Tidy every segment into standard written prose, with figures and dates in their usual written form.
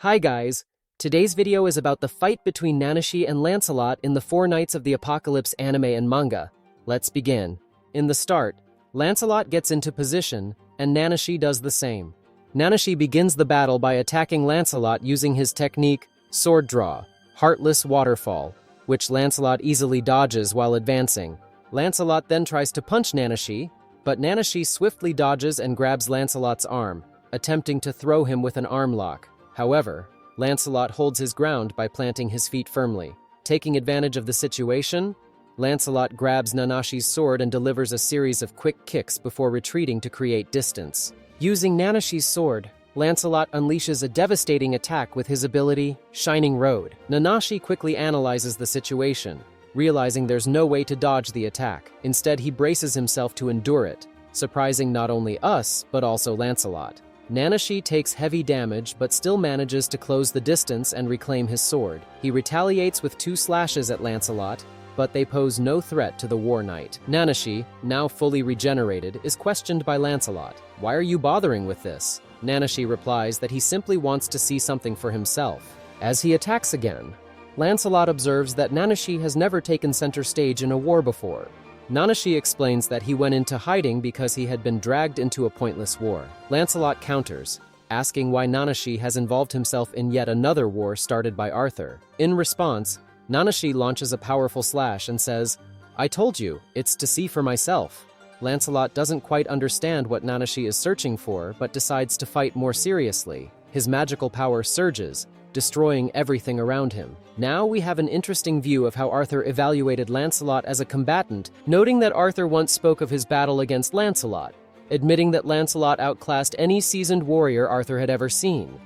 Hi guys, today's video is about the fight between Nanashi and Lancelot in the Four Knights of the Apocalypse anime and manga. Let's begin. In the start, Lancelot gets into position, and Nanashi does the same. Nanashi begins the battle by attacking Lancelot using his technique, Sword Draw, Heartless Waterfall, which Lancelot easily dodges while advancing. Lancelot then tries to punch Nanashi, but Nanashi swiftly dodges and grabs Lancelot's arm, attempting to throw him with an arm lock. However, Lancelot holds his ground by planting his feet firmly. Taking advantage of the situation, Lancelot grabs Nanashi's sword and delivers a series of quick kicks before retreating to create distance. Using Nanashi's sword, Lancelot unleashes a devastating attack with his ability, Shining Road. Nanashi quickly analyzes the situation, realizing there's no way to dodge the attack. Instead, he braces himself to endure it, surprising not only us, but also Lancelot. Nanashi takes heavy damage but still manages to close the distance and reclaim his sword. He retaliates with 2 slashes at Lancelot, but they pose no threat to the War Knight. Nanashi, now fully regenerated, is questioned by Lancelot. "Why are you bothering with this?" Nanashi replies that he simply wants to see something for himself. As he attacks again, Lancelot observes that Nanashi has never taken center stage in a war before. Nanashi explains that he went into hiding because he had been dragged into a pointless war. Lancelot counters, asking why Nanashi has involved himself in yet another war started by Arthur. In response, Nanashi launches a powerful slash and says, "I told you, it's to see for myself." Lancelot doesn't quite understand what Nanashi is searching for, but decides to fight more seriously. His magical power surges, destroying everything around him. Now we have an interesting view of how Arthur evaluated Lancelot as a combatant, noting that Arthur once spoke of his battle against Lancelot, admitting that Lancelot outclassed any seasoned warrior Arthur had ever seen.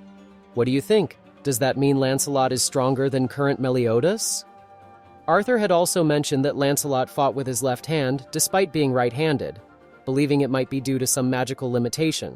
What do you think? Does that mean Lancelot is stronger than current Meliodas? Arthur had also mentioned that Lancelot fought with his left hand, despite being right-handed, believing it might be due to some magical limitation.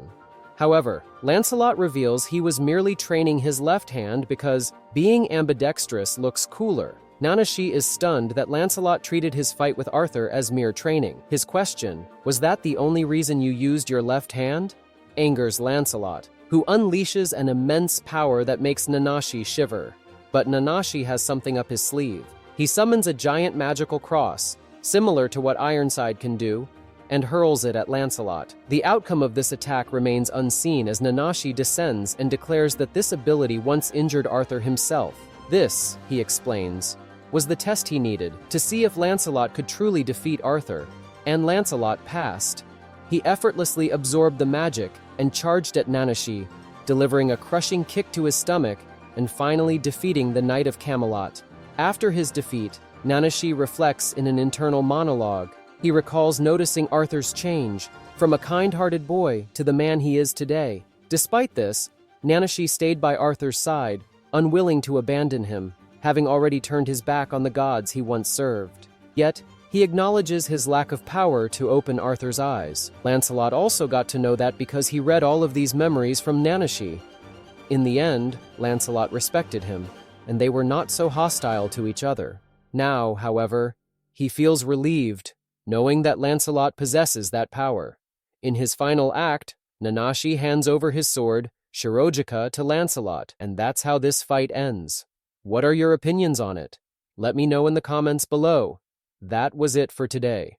However, Lancelot reveals he was merely training his left hand because being ambidextrous looks cooler. Nanashi is stunned that Lancelot treated his fight with Arthur as mere training. His question, "Was that the only reason you used your left hand?" angers Lancelot, who unleashes an immense power that makes Nanashi shiver. But Nanashi has something up his sleeve. He summons a giant magical cross, similar to what Ironside can do, and hurls it at Lancelot. The outcome of this attack remains unseen as Nanashi descends and declares that this ability once injured Arthur himself. This, he explains, was the test he needed to see if Lancelot could truly defeat Arthur, and Lancelot passed. He effortlessly absorbed the magic and charged at Nanashi, delivering a crushing kick to his stomach and finally defeating the Knight of Camelot. After his defeat, Nanashi reflects in an internal monologue. He recalls noticing Arthur's change, from a kind-hearted boy to the man he is today. Despite this, Nanashi stayed by Arthur's side, unwilling to abandon him, having already turned his back on the gods he once served. Yet, he acknowledges his lack of power to open Arthur's eyes. Lancelot also got to know that because he read all of these memories from Nanashi. In the end, Lancelot respected him, and they were not so hostile to each other. Now, however, he feels relieved, knowing that Lancelot possesses that power. In his final act, Nanashi hands over his sword, Shirojika, to Lancelot, and that's how this fight ends. What are your opinions on it? Let me know in the comments below. That was it for today.